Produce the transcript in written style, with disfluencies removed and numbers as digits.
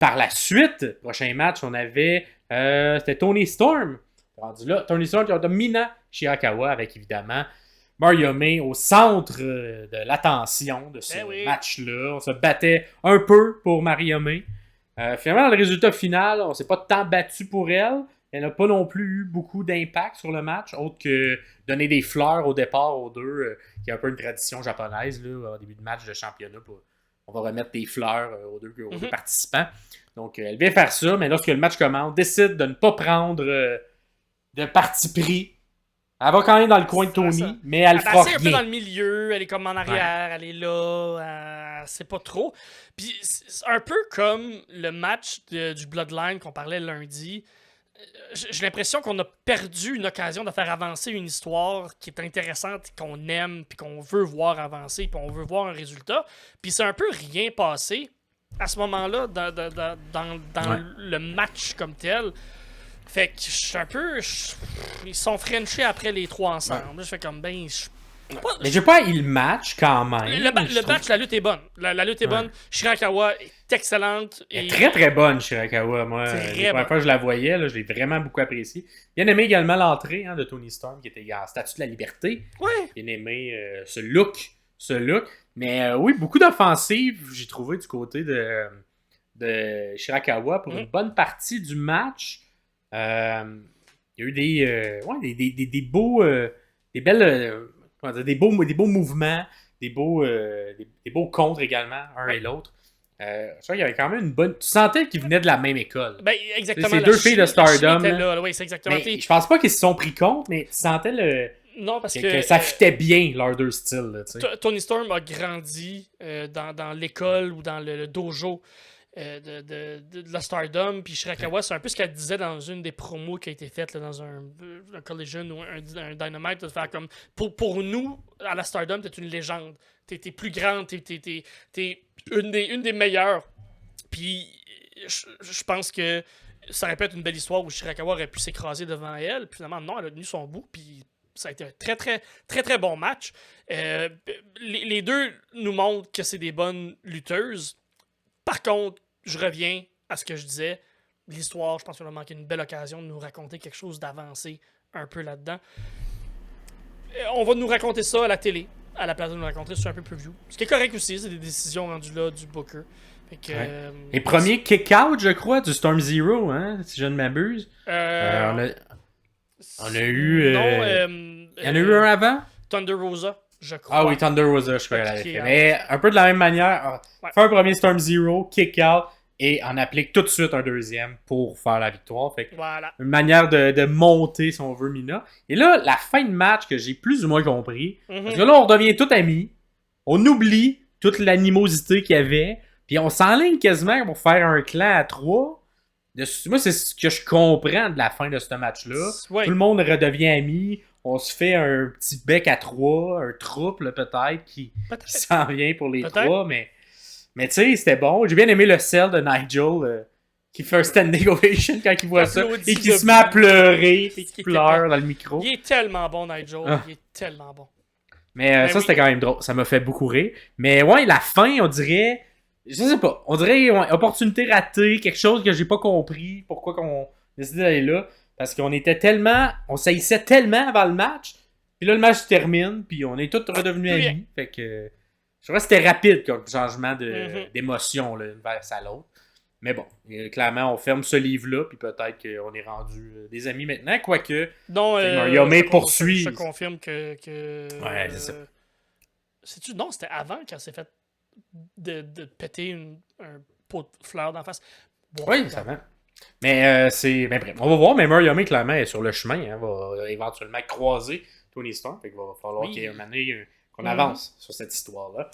Par la suite, prochain match, on avait... c'était Tony Storm. Rendu là, Tony Storm qui a Mina Shirakawa avec évidemment Mariome au centre de l'attention de ce match-là. On se battait un peu pour Mariome. Finalement, dans le résultat final, on ne s'est pas tant battu pour elle. Elle n'a pas non plus eu beaucoup d'impact sur le match, autre que donner des fleurs au départ aux deux, qui est un peu une tradition japonaise là, au début de match de championnat. On va remettre des fleurs aux deux participants. Donc, elle vient faire ça, mais lorsque le match commence, décide de ne pas prendre de parti pris. Elle va quand même dans le coin de Tony, mais elle fera rien. Elle est un peu dans le milieu, elle est comme en arrière, elle est là, c'est pas trop. Puis c'est un peu comme le match du Bloodline qu'on parlait lundi. J'ai l'impression qu'on a perdu une occasion de faire avancer une histoire qui est intéressante, qu'on aime, puis qu'on veut voir avancer, puis on veut voir un résultat. Puis c'est un peu rien passé à ce moment-là dans le match comme tel. Fait que je suis un peu... Ils sont frenchés après les trois ensemble. Je fais comme, mais j'ai pas eu le match quand même. Le match, la lutte est bonne. La lutte est bonne. Shirakawa est excellente. Elle est très très bonne, Shirakawa. Moi, la première fois que je la voyais, là, je l'ai vraiment beaucoup apprécié. Bien aimé également l'entrée de Tony Storm qui était en statue de la liberté. Ouais. Bien aimé ce look. Mais oui, beaucoup d'offensives, j'ai trouvé du côté de Shirakawa pour une bonne partie du match. Il y a eu des beaux des beaux mouvements, des beaux contres également, un et l'autre. Je crois qu'il y avait quand même une bonne... Tu sentais qu'ils venaient de la même école. Ben, exactement. C'est deux filles de Stardom. Oui, c'est exactement. Je pense pas qu'ils se sont pris compte, mais tu sentais non, parce que ça fitait bien, leurs deux styles. Là, Tony Storm a grandi dans l'école ou dans le dojo de la Stardom, puis Shirakawa, c'est un peu ce qu'elle disait dans une des promos qui a été faite là, dans un Collision ou un Dynamite, de faire comme pour nous, à la Stardom, t'es une légende. T'es plus grande, t'es une des meilleures. Puis je pense que ça aurait pu être une belle histoire où Shirakawa aurait pu s'écraser devant elle, puis finalement, non, elle a tenu son bout, puis ça a été un très, très, très, très bon match. Les deux nous montrent que c'est des bonnes lutteuses. Par contre, je reviens à ce que je disais. L'histoire, je pense qu'on a manqué une belle occasion de nous raconter quelque chose d'avancé un peu là-dedans. On va nous raconter ça à la télé, à la place de nous raconter sur un peu preview. Ce qui est correct aussi, c'est des décisions rendues là du Booker. Fait que, les premiers kick-out, je crois, du Storm Zero, hein, si je ne m'abuse. On a eu... il y en a eu un avant? Thunder Rosa. Je crois. Ah oui, Thunder Rosa, je crois. Mais un peu de la même manière, faire un premier Storm Zero, kick out, et en applique tout de suite un deuxième pour faire la victoire. Fait que une manière de monter, si on veut, Mina. Et là, la fin de match que j'ai plus ou moins compris, parce que là, on redevient tout amis, on oublie toute l'animosité qu'il y avait, puis on s'enligne quasiment pour faire un clan à trois. Moi, c'est ce que je comprends de la fin de ce match-là. Tout le monde redevient ami. On se fait un petit bec à trois, un trouble peut-être qui s'en vient pour les trois, mais tu sais, c'était bon. J'ai bien aimé le sell de Nigel qui fait un standing ovation quand il voit ça et qui se met à pleurer et qui pleure dans le micro. Il est tellement bon, Nigel. Il est tellement bon. Mais ça, c'était quand même drôle. Ça m'a fait beaucoup rire. Mais ouais, la fin, on dirait... Je sais pas. On dirait opportunité ratée, quelque chose que j'ai pas compris. Pourquoi qu'on décide d'aller là. Parce qu'on était tellement... On saillissait tellement avant le match. Puis là, le match se termine. Puis on est tous redevenus amis. Fait que... Je crois que c'était rapide comme changement d'émotion là, vers à l'autre. Mais bon, clairement, on ferme ce livre-là. Puis peut-être qu'on est rendu des amis maintenant. Quoique, Mariome poursuit. Je te confirme que... Ouais, c'est ça. C'est-tu... Non, c'était avant qu'elle s'est fait de péter un pot de fleurs d'en face. Bon, oui, ça va. Mais c'est... Ben, bref, on va voir. Mais Mariome, clairement, est sur le chemin. Hein, va éventuellement croiser Tony Storm. Fait qu'il va falloir qu'il y ait un moment qu'on avance sur cette histoire-là.